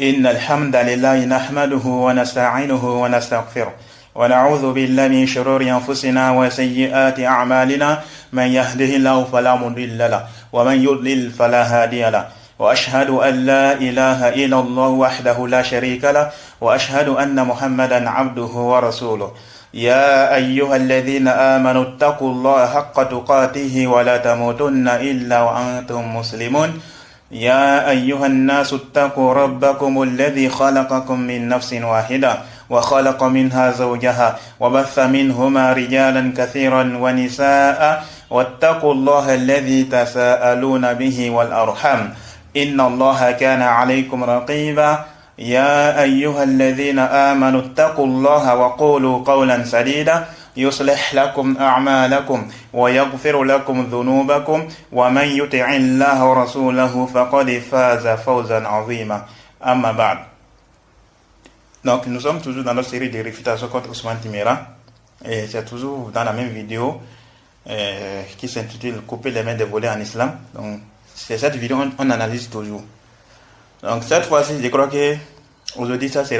إن الحمد لله نحمده ونستعينه ونستغفره ونعوذ بالله من شرور أنفسنا وسيئات أعمالنا من يهده الله فلا مضل له ومن يضلل فلا هادي له وأشهد أن لا إله إلا الله وحده لا شريك له وأشهد أن محمدا عبده ورسوله يا أيها الذين آمنوا اتقوا الله حق تقاته ولا تموتن إلا وأنتم مسلمون يا أيها الناس اتقوا ربكم الذي خلقكم من نفس واحدة وخلق منها زوجها وبث منهما رجالا كثيرا ونساء واتقوا الله الذي تساءلون به والأرحام إن الله كان عليكم رقيبا يا أيها الذين آمنوا اتقوا الله وقولوا قولا سديدا يصلح لكم أعمالكم ويغفر لكم ذنوبكم ومن يطع الله ورسوله فقد فاز فوزا عظيما أما بعد. Donc nous sommes toujours dans notre série de réfutations contre Ousmane Timéra et c'est toujours dans la même vidéo qui s'intitule Couper les mains des volets en islam. Donc c'est cette vidéo on analyse toujours. Donc cette fois-ci je crois que aujourd'hui cette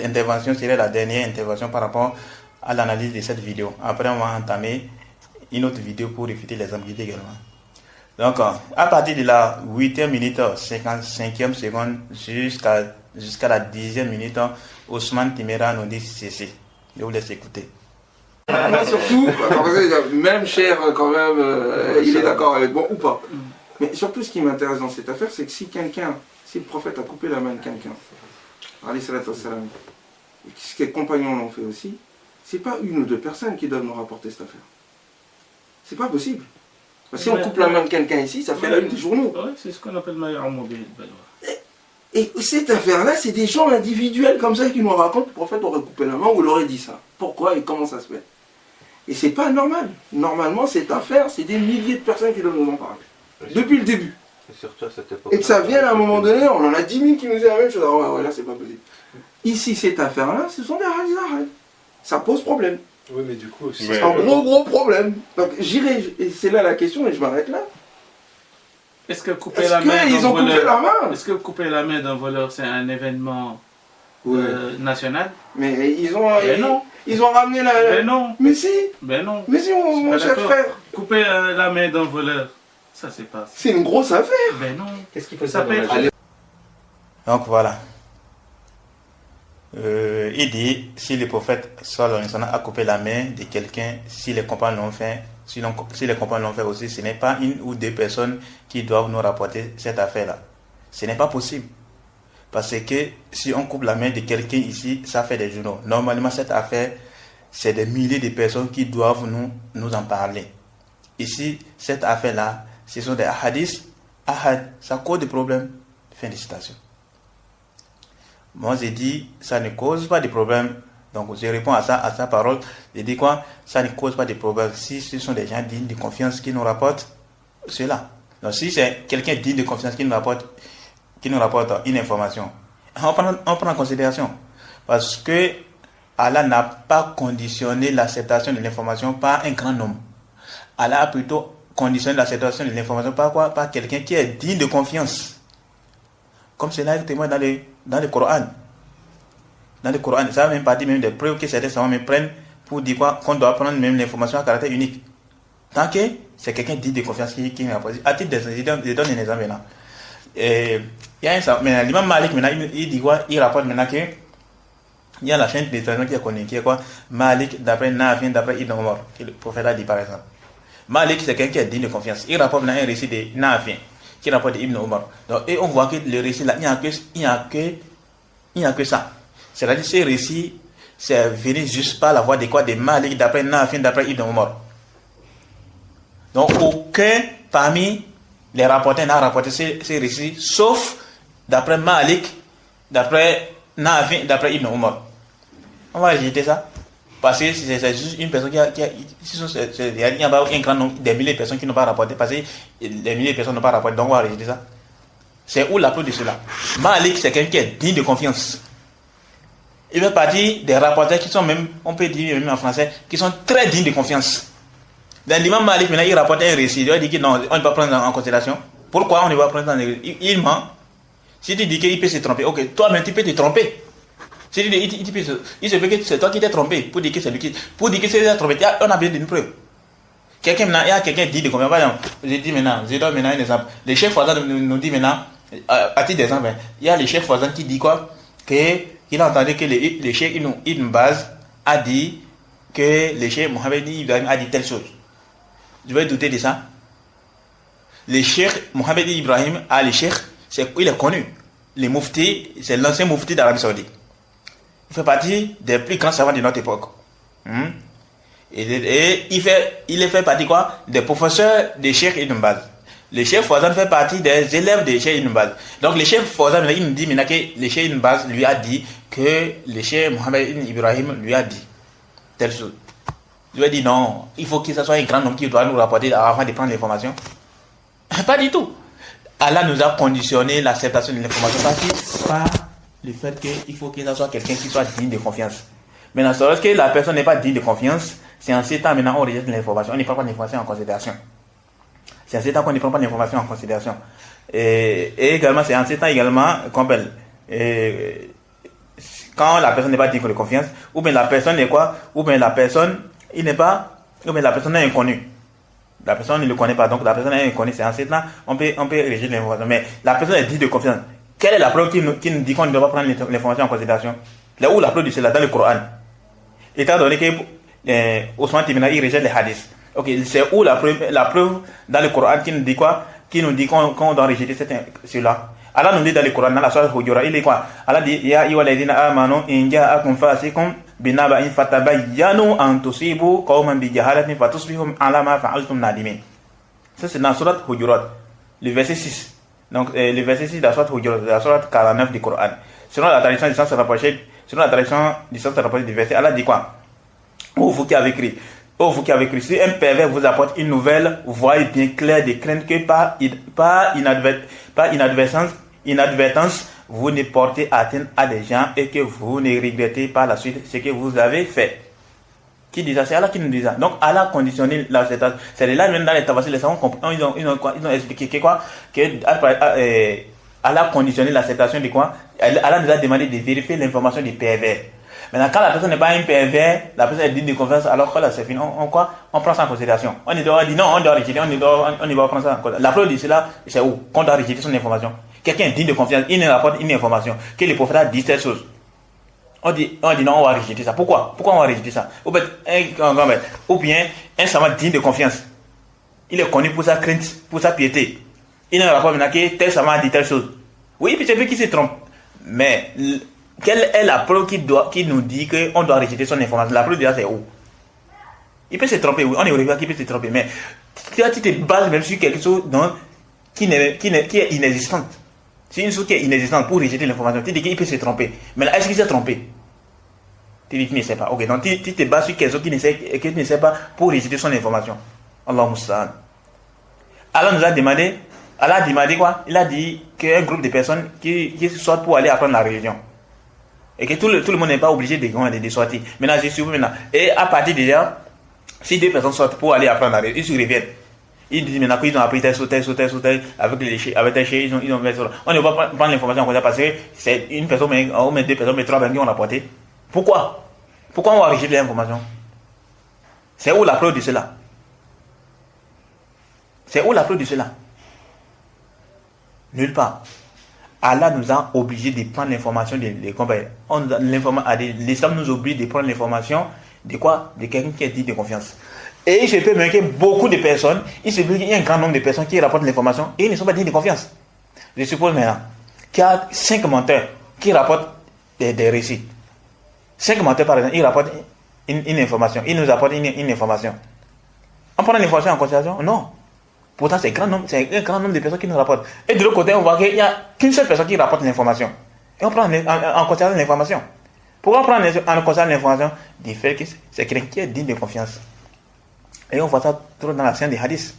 intervention serait la dernière intervention par rapport à l'analyse de cette vidéo. Après on va entamer une autre vidéo pour réfuter les ambiguïtés également. Donc à partir de la 8e minute 55e seconde jusqu'à la 10e minute, Ousmane Timéra nous dit ceci. Je vous laisse écouter. Surtout, même cher quand même, il est d'accord avec moi ou pas. Mais surtout ce qui m'intéresse dans cette affaire, c'est que si le prophète a coupé la main de quelqu'un, alayhi salatu wassalam, et que ses compagnons l'ont fait aussi, c'est pas une ou deux personnes qui doivent nous rapporter cette affaire. C'est pas possible. Parce que si on coupe la main de quelqu'un ici, ça fait la une des journaux. Oui, c'est ce qu'on appelle Maïa Mobile. Et cette affaire-là, c'est des gens individuels comme ça qui nous racontent que le prophète aurait coupé la main ou il aurait dit ça. Pourquoi et comment ça se fait? Et c'est pas normal. Normalement, cette affaire, c'est des milliers de personnes qui doivent nous en parler. Depuis le début. Et que ça vienne à un moment donné, on en a 10 000 qui nous disent la même chose. Ah ouais, là, c'est pas possible. Ici, cette affaire-là, ce sont des hadiths. Ça pose problème. Oui, mais du coup, c'est un gros problème. Donc j'irai, et c'est là la question, et je m'arrête là. Est-ce que couper la main ils ont coupé la main? Est-ce que couper la main d'un voleur, c'est un événement national? Mais ils ont... non. Ils ont ramené la... Ben non. Mais si. Ben non. Mais si, mon cher frère. Couper la main d'un voleur, ça c'est pas... C'est une grosse affaire. Ben non. Qu'est-ce qu'il faut savoir? Donc voilà. Il dit, si le prophète sallallahu alayhi wa sallam a coupé la main de quelqu'un, si les compagnons l'ont fait, si les compagnons l'ont fait aussi, ce n'est pas une ou deux personnes qui doivent nous rapporter cette affaire-là. Ce n'est pas possible. Parce que si on coupe la main de quelqu'un ici, ça fait des journaux. Normalement, cette affaire, c'est des milliers de personnes qui doivent nous en parler. Ici, cette affaire-là, ce sont des hadiths. Ça cause des problèmes. Fin de citation. Moi, j'ai dit, ça ne cause pas de problème. Donc, je réponds à sa parole. Je dis quoi? Ça ne cause pas de problème. Si ce sont des gens dignes de confiance qui nous rapportent cela. Donc, si c'est quelqu'un digne de confiance qui nous rapporte une information, on prend en considération. Parce que Allah n'a pas conditionné l'acceptation de l'information par un grand nombre. Allah a plutôt conditionné l'acceptation de l'information par quoi? Par quelqu'un qui est digne de confiance. Comme cela est témoin dans le Coran. Dans le Coran, ça va même partie même des preuves que certains savants me prennent pour dire quoi? Qu'on doit prendre même l'information à caractère unique. Tant que c'est quelqu'un digne de confiance qui m'a posé. À titre d'exemple, je donne un exemple maintenant. Il y a un savant, maintenant, l'imam Malik, maintenant, il dit quoi? Il rapporte maintenant que il y a la chaîne de tradition qui est connue, qui est quoi? Malik, d'après Nafi, d'après Ibn Omar, que le prophète a dit par exemple. Malik, c'est quelqu'un qui est digne de confiance. Il rapporte maintenant un récit de Nafi, qui rapporte Ibn Omar. Donc, et on voit que le récit là, il n'y a que ça. C'est-à-dire que ce récit, c'est venu juste par la voix de quoi? De Malik, d'après Nafi, d'après Ibn Omar. Donc, aucun parmi les rapporteurs n'a rapporté ces récits, sauf d'après Malik, d'après Nafi, d'après Ibn Omar. On va rejeter ça. Parce que c'est juste une personne il y a un grand nombre, des milliers de personnes qui n'ont pas rapporté, parce que des milliers de personnes n'ont pas rapporté, donc on va rejeter ça. C'est où la preuve de cela? Malik, c'est quelqu'un qui est digne de confiance. Il fait partie des rapporteurs qui sont même, on peut dire même en français, qui sont très dignes de confiance. Dans l'imam Malik, maintenant, il rapporte un récit, il dit que non, on ne va pas prendre en considération. Pourquoi on ne va prendre en considération? Il ment. Si tu dis qu'il peut se tromper, ok, toi-même tu peux te tromper. Si tu dis, il se peut que c'est toi qui t'es trompé, pour dire que c'est lui qui s'est trompé, on a besoin d'une preuve. Il y a quelqu'un qui dit de combien, par exemple, je donne maintenant un exemple. Le chef voisin nous dit maintenant, à titre d'exemple, il y a le chef voisin qui dit quoi? Qu'il a entendu que le chef Ibn Baz a dit que le chef Mohamed Ibrahim a dit telle chose. Je vais douter de ça. Le cheikh Mohamed Ibrahim al-Cheikh, il est connu. Le Mufti, c'est l'ancien Mufti d'Arabie Saoudite. Il fait partie des plus grands savants de notre époque. Et il fait partie quoi? Des professeurs de Cheikh Ibn Baz. Le chef Fawzan fait partie des élèves de Cheikh Ibn Baz. Donc le chef Fawzan, il nous dit maintenant que le Cheikh Ibn Baz lui a dit que le cheikh Mohamed Ibrahim lui a dit telle chose. Il lui a dit non, il faut que ce soit un grand homme qui doit nous rapporter avant de prendre l'information. Pas du tout. Allah nous a conditionné l'acceptation de l'information par le fait qu'il faut que ce soit quelqu'un qui soit digne de confiance. Maintenant, lorsque la personne n'est pas digne de confiance, c'est en ce temps maintenant on rejette l'information, on ne prend pas l'information en considération. C'est en ce temps qu'on ne prend pas l'information en considération. Et également, c'est en ce temps également qu'on appelle quand la personne n'est pas digne de confiance, ou bien la personne est quoi, ou bien la personne il n'est pas, ou bien la personne est inconnue. La personne ne le connaît pas, donc la personne est inconnue, c'est en ce temps on peut rejeter l'information. Mais la personne est digne de confiance. Quelle est la preuve qui nous dit qu'on ne doit pas prendre l'information en considération? Là où la preuve de cela dans le Coran. Étant donné que Ousmane Timina il rejette les hadiths. Ok, c'est où la preuve dans le Coran qui nous dit quoi? Qui nous dit qu'on doit rejeter cela. Allah nous dit dans le Coran, dans la sourate Hujurat, il dit quoi? Allah dit ya ayyuhalladhina amanu in ja'akum fasiqun binaba'in fatabayyanu an tusibu qauman bijahalatin fatusbihu ala ma fa'altum nadimin. Ça c'est dans la sourate Hujurat, le verset 6. Donc le verset 6 de la sourate Hujurat, de la sourate 49 du Coran. Selon la tradition du sens rapproché du verset, Allah dit quoi? Oh vous qui avez écrit, si un pervers vous apporte une nouvelle, voyez bien clair de craindre que par inadvertance, vous ne portez atteinte à des gens et que vous ne regrettez par la suite ce que vous avez fait. Qui dit ça? C'est Allah qui nous dit ça. Donc Allah a conditionné l'acceptation. C'est là même dans les tafsirs, les savants ils ont expliqué que quoi? Que Allah a conditionné l'acceptation de quoi? Allah nous a demandé de vérifier l'information du pervers. Maintenant, quand la personne n'est pas un pervers, la personne est digne de confiance, alors que là c'est fini, on prend ça en considération. On dit non, on doit rejeter, on ne doit pas prendre ça en considération. La preuve de cela, c'est où? Qu'on doit rejeter son information. Quelqu'un est digne de confiance, il nous rapporte une information, que le prophète a dit cette chose. On dit non, on va rejeter ça. Pourquoi on va rejeter ça? Ou bien un savant digne de confiance. Il est connu pour sa crainte, pour sa piété. Il nous rapporte maintenant que tel savant a dit telle chose. Oui, puis c'est lui qui se trompe. Mais quelle est la preuve qui nous dit qu'on doit rejeter son information? La preuve de ça, c'est où? Il peut se tromper, oui. On est au qu'il peut se tromper. Mais tu te bases même sur quelque chose qui est inexistante. C'est une chose qui est inexistante pour rejeter l'information. Tu dis qu'il peut se tromper. Mais là, est-ce qu'il s'est trompé? Tu dis qu'il ne sait pas. Ok, donc tu te bases sur quelque chose qui ne sait pas pour rejeter son information. Allah Musta'an. Allah nous a demandé, quoi? Il a dit qu'un groupe de personnes qui sortent pour aller apprendre la religion. Et que tout le monde n'est pas obligé de sortir. Maintenant, je suis maintenant. Et à partir de là, si deux personnes sortent pour aller apprendre la religion, ils se reviennent. Ils disent maintenant qu'ils ont appris tel, avec les chefs, ils ont fait ça. On ne va pas prendre l'information comme ça parce que c'est une personne, ou même deux personnes, mais trois personnes qui ont rapporté. Pourquoi on va rejeter l'information? C'est où la preuve de cela? Nulle part. Allah nous a obligés de prendre l'information des compagnies. L'islam nous oblige de prendre l'information de quoi? De quelqu'un qui est dit de confiance. Et il se peut même que beaucoup de personnes, il se peut qu'il y a un grand nombre de personnes qui rapportent l'information et ils ne sont pas dignes de confiance. Je suppose maintenant qu'il y a 5 menteurs qui rapportent des récits. 5 menteurs par exemple, ils rapportent une information, ils nous apportent une information. On prend l'information en considération? Non. Pourtant, c'est un grand nombre de personnes qui nous rapportent. Et de l'autre côté, on voit qu'il n'y a qu'une seule personne qui rapporte l'information. Et on prend en considération l'information. Pourquoi on prend en considération l'information? Du fait que c'est quelqu'un qui est digne de confiance. Et on voit ça trop dans la scène des hadiths.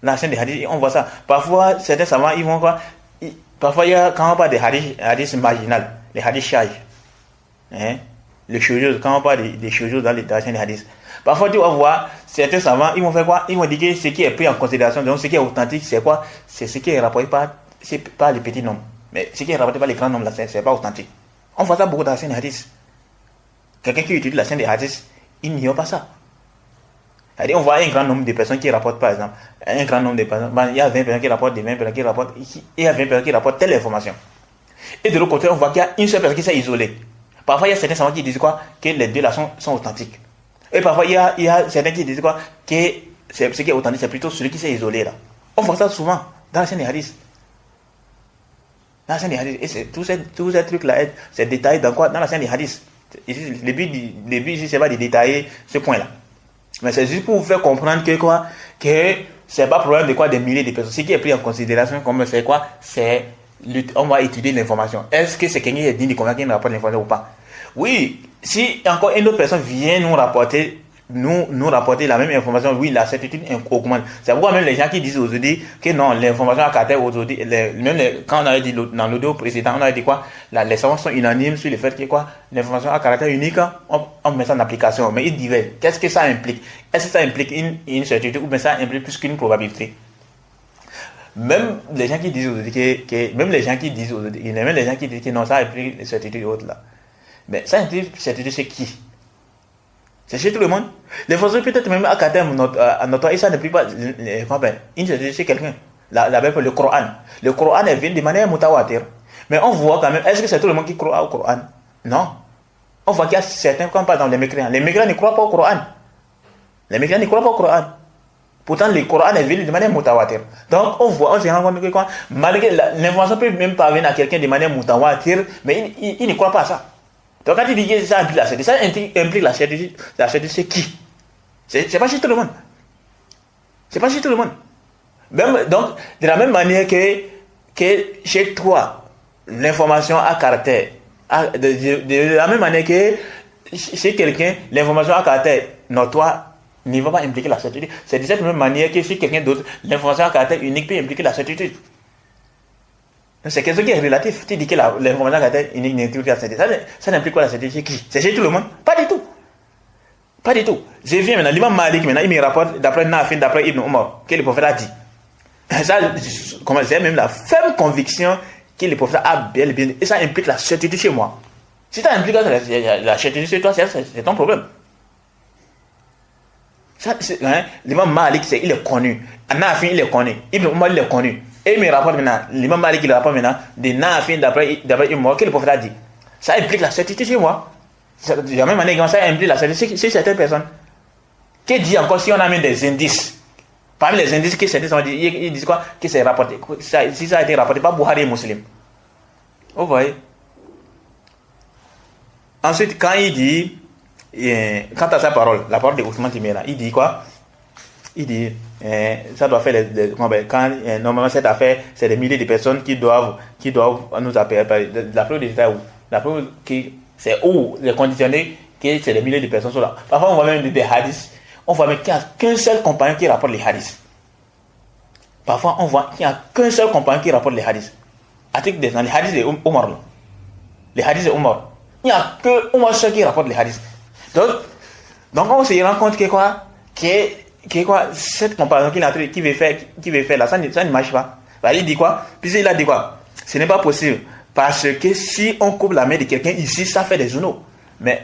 On voit ça. Parfois, certains savants, ils vont quoi? Parfois, il y a quand on parle des hadiths marginales, les hadiths charges. Les choses, quand on parle des choses dans la scène des hadiths. Parfois, tu vas voir, certains savants, ils vont faire quoi? Ils vont dire que ce qui est pris en considération, donc ce qui est authentique, c'est quoi? C'est ce qui est rapporté par les petits nombres. Mais ce qui est rapporté par les grands nombres là, c'est pas authentique. On voit ça beaucoup dans la scène des hadiths. Quelqu'un qui étudie la scène des hadiths, il n'y a pas ça. C'est-à-dire, on voit un grand nombre de personnes qui rapportent, par exemple, un grand nombre de personnes, il y a 20 personnes qui rapportent, des 20 personnes qui rapportent, et il y a 20 personnes qui rapportent telle information. Et de l'autre côté, on voit qu'il y a une seule personne qui s'est isolée. Parfois, il y a certains savants qui disent quoi? Que les deux là sont authentiques. Et parfois, il y a certains qui disent quoi? Que ce qui est authentique, c'est plutôt celui qui s'est isolé là. On voit ça souvent dans la scène des hadiths. Dans la scène des hadiths. Et tous ces trucs-là, c'est détaillé dans quoi? Dans la scène des hadiths. Ici, le but ici, c'est pas de détailler ce point-là. Mais c'est juste pour vous faire comprendre que quoi? Que c'est pas problème de quoi des milliers de personnes. Ce qui est pris en considération comme c'est quoi? C'est on va étudier l'information. Est-ce que c'est quelqu'un qui est digne de convaincre qu'il rapporte l'information ou pas? Oui, si encore une autre personne vient nous rapporter la même information, oui, la certitude augmente. C'est pourquoi même les gens qui disent aujourd'hui que non, l'information à caractère aujourd'hui, quand on avait dit dans l'audio précédent, on avait dit quoi? Les savants sont unanimes sur le fait que quoi? L'information à caractère unique, on met ça en application, mais ils divergent. Qu'est-ce que ça implique? Est-ce que ça implique une certitude ou bien ça implique plus qu'une probabilité? Même les gens qui disent aujourd'hui même les gens qui disent que non, ça implique une certitude et autres là. Mais ça implique certitude chez qui? C'est chez tout le monde. L'information peut-être même à caractère notoire et ça n'implique pas une certitude chez quelqu'un. La Bible, le Coran. Le Coran est venu de manière mutawatir. Mais on voit quand même, est-ce que c'est tout le monde qui croit au Coran? Non. On voit qu'il y a certains, comme par exemple les mécréants. Les mécréants ne croient pas au Coran. Les mécréants ne croient pas au Coran. Pourtant, le Coran est venu de manière mutawatir. Donc, on se rend compte que quoi, malgré l'information peut même parvenir à quelqu'un de manière mutawatir, mais il ne croit pas à ça. Donc, quand il dit que ça implique la certitude, ça implique la certitude c'est qui? C'est pas chez tout le monde. C'est pas chez tout le monde. Même, donc, de la même manière que chez toi, l'information à caractère, de la même manière que chez quelqu'un, l'information à caractère notoire ne va pas impliquer la certitude. C'est de cette même manière que chez quelqu'un d'autre, l'information à caractère unique peut impliquer la certitude. C'est quelque chose qui est relatif. Tu dis que l'information à caractère unique n'implique la certitude. Ça n'implique pas la certitude chez qui? C'est chez tout le monde? Pas du tout. Pas du tout. Je viens maintenant, l'imam Malik, maintenant, il me rapporte d'après Nafin, d'après Ibn Omar, que le prophète a dit. Ça, c'est même la ferme conviction que le prophète a bien dit. Et ça implique la certitude chez moi. Si ça implique la certitude chez toi, c'est ton problème. L'imam Malik, il est connu. Nafin, il est connu. Ibn Omar, il est connu. Et il me rapporte maintenant, l'imam Malik, il rapporte maintenant de Nafin, d'après Ibn Omar, que le prophète a dit. Ça implique la certitude chez moi. De la même manière, ça implique la certitude chez certaines personnes. Qui dit encore si on a mis des indices? Parmi les indices que certains ont dit, ils disent quoi? Que c'est rapporté. Si ça a été rapporté par Bukhari et Muslim. Vous voyez? Ensuite, quand il dit, quant à sa parole, la parole de Ousmane Timera, il dit quoi? Il dit, ça doit faire quand normalement cette affaire, c'est des milliers de personnes qui doivent nous appeler. La preuve des détails où? La preuve c'est où les conditionnés que c'est des milliers de personnes sont là. Parfois on voit même des hadiths, on voit même qu'il n'y a qu'un seul compagnon qui rapporte les hadiths. Parfois on voit qu'il n'y a qu'un seul compagnon qui rapporte les hadiths. Article des les hadiths de Omar. Les hadiths de Omar. Il n'y a que Omar seul qui rapporte les hadiths. Donc on se rend compte que quoi? Que quoi? Cette comparaison qu'il veut faire là, ça ne marche pas. Il dit quoi? Puis il a dit quoi? Ce n'est pas possible. Parce que si on coupe la main de quelqu'un ici, ça fait des journaux. Mais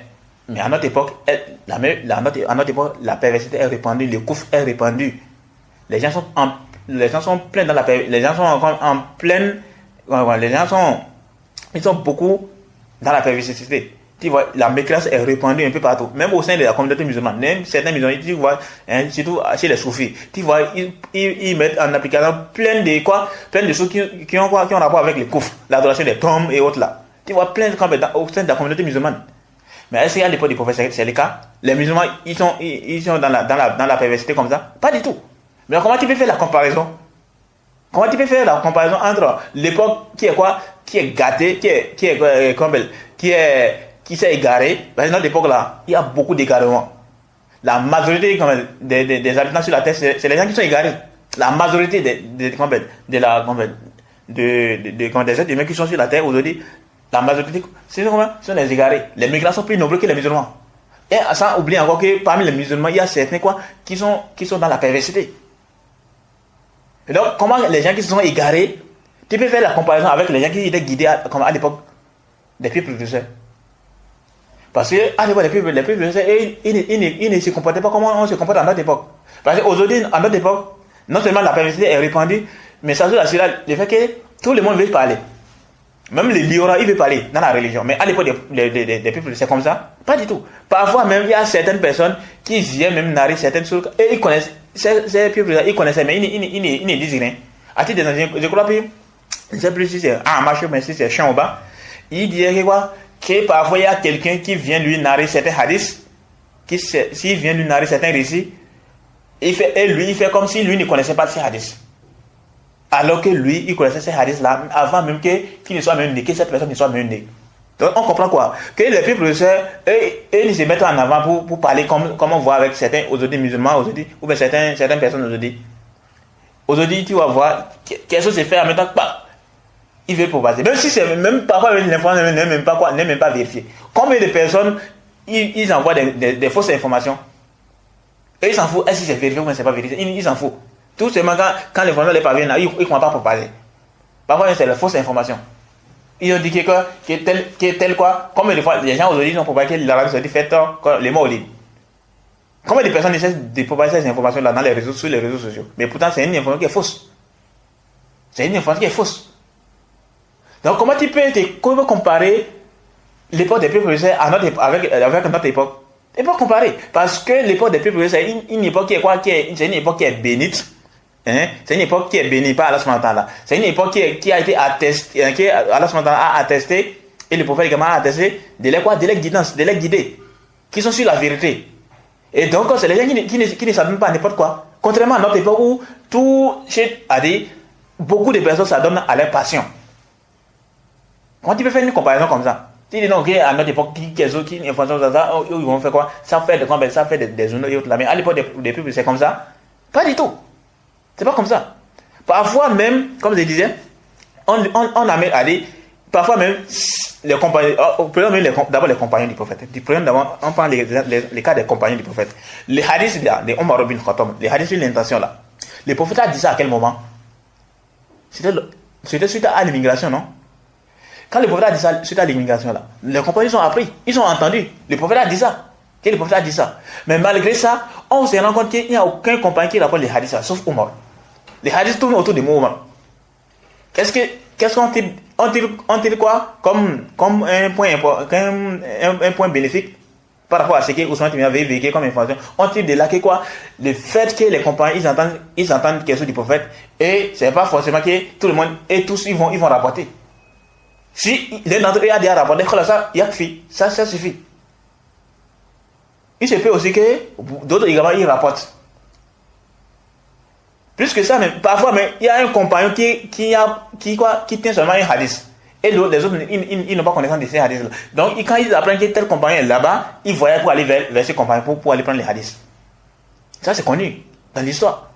à notre époque, la perversité est répandue, le couvre est répandu. Les gens sont pleins dans la perversité. Les gens sont encore en pleine. Ils sont beaucoup dans la perversité. Tu vois, la mécréance est répandue un peu partout, même au sein de la communauté musulmane. Même certains musulmans, tu vois, surtout chez les soufis, tu vois, ils mettent en application plein de choses qui ont rapport avec le coufre, l'adoration des tombes et autres là. Tu vois, plein de choses au sein de la communauté musulmane. Mais est-ce qu'à l'époque du prophète, c'est le cas? Les musulmans, ils sont dans la perversité comme ça? Pas du tout. Mais comment tu peux faire la comparaison? Comment tu peux faire la comparaison entre l'époque qui est quoi? Qui est gâtée, qui s'est égaré? Parce que dans l'époque là, il y a beaucoup d'égarements. La majorité des habitants sur la terre, c'est les gens qui sont égarés. La majorité des êtres humains qui sont sur la terre aujourd'hui, la majorité, sont les égarés. Les migrants sont plus nombreux que les musulmans. Et sans oublier encore que parmi les musulmans, il y a certains qui sont dans la perversité. Et donc, comment les gens qui se sont égarés Tu peux faire la comparaison avec les gens qui étaient guidés comme à l'époque des pieds précurseurs. Parce que à l'époque, les pieds précurseurs, ils ne se comportaient pas comme on se comporte à notre époque. Parce qu'aujourd'hui, à notre époque, non seulement la perversité est répandue, mais ça joue là le fait que tout le monde veut parler. Même les liorats, ils veulent parler dans la religion. Mais à l'époque des peuples, c'est comme ça? Pas du tout. Parfois même, il y a certaines personnes qui viennent même narrer certaines choses et ils connaissent, ces peuples, ils connaissaient, mais ils ne disent rien. À titre d'exemple, je crois que, je ne sais plus si c'est en marche, mais si c'est champ au bas, il dirait que quoi? Que parfois il y a quelqu'un qui vient lui narrer certains hadiths, s'il vient lui narrer certains récits, il fait comme si lui ne connaissait pas ces hadiths. Alors que lui, il connaissait ces hadiths-là avant même qu'il ne soit même né, que cette personne ne soit même née. Donc on comprend quoi? Que les peuples professeurs, ils se mettent en avant pour parler comme on voit avec certains aujourd'hui musulmans aujourd'hui, ou bien certaines personnes aujourd'hui. Aujourd'hui, tu vas voir, quelque chose se fait en même temps que il veut propager. Même si c'est même parfois l'information n'est même pas vérifiée. Combien de personnes ils envoient des fausses informations? Et ils s'en foutent, est-ce que c'est vérifié ou bien c'est pas vérifié? Ils s'en foutent. Tout seulement quand l'information les parvient, ils ne commencent pas pour parler. Parfois, c'est la fausse information. Ils ont dit que tel quoi. Combien de fois les gens aujourd'hui ont propagé que l'Arabie Saoudite fait les mots au lit. Combien de personnes essaient de propager ces informations-là sur les réseaux sociaux? Mais pourtant, c'est une information qui est fausse. C'est une information qui est fausse. Donc, comment tu peux comparer l'époque des peuples avec notre époque? Tu peux pas comparer. Parce que l'époque des peuples, c'est une époque qui est quoi? C'est une époque qui est bénite. C'est une époque qui est bénie par Allah subhanahu wa ta'ala. C'est une époque qui a été attestée, que Allah subhanahu wa ta'ala a attesté, et le prophète également a attesté, de les guidances, de les guider, qui sont sur la vérité. Et donc, c'est les gens qui ne s'adonnent pas à n'importe quoi. Contrairement à notre époque où beaucoup de personnes s'adonnent à leur passion. Comment tu peux faire une comparaison comme ça? Tu dis non, à notre époque, ils vont faire quoi? Ça fait des honneurs et autres là. Mais à l'époque des peuples, c'est comme ça? Pas du tout. C'est pas comme ça. Parfois même, comme je disais, on amène à dire, parfois même, les compagnons, d'abord les compagnons du prophète. On prend les cas des compagnons du prophète. Les hadiths de Omar ibn Khattab, les hadiths sur l'intention là. Le prophète a dit ça à quel moment? C'était suite à l'immigration, non? Quand le prophète a dit ça suite à l'immigration là, les compagnons ont appris, ils ont entendu. Le prophète a dit ça. Le prophète a dit ça. Mais malgré ça, on se rend compte qu'il n'y a aucun compagnon qui rapporte les hadiths là, sauf Omar. Les hadiths tournent autour de Omar. Qu'est-ce qu'on tire quoi comme un point bénéfique par rapport à ce que Ousmane Timi avait vécu comme information? On tire de là que quoi? Le fait que les compagnons ils entendent quelque chose du prophète, et c'est pas forcément que tout le monde et tous ils vont rapporter. Si l'un d'entre eux a déjà rapporté, ça yakfi, ça suffit. Il se peut aussi que d'autres également ils rapportent. Plus que ça, mais parfois, il y a un compagnon qui tient seulement un hadith. Et les autres, ils n'ont pas connaissance de ces hadiths-là. Donc, quand ils apprennent que tel compagnon est là-bas, ils voyaient pour aller vers ce compagnon pour aller prendre les hadiths. Ça, c'est connu dans l'histoire.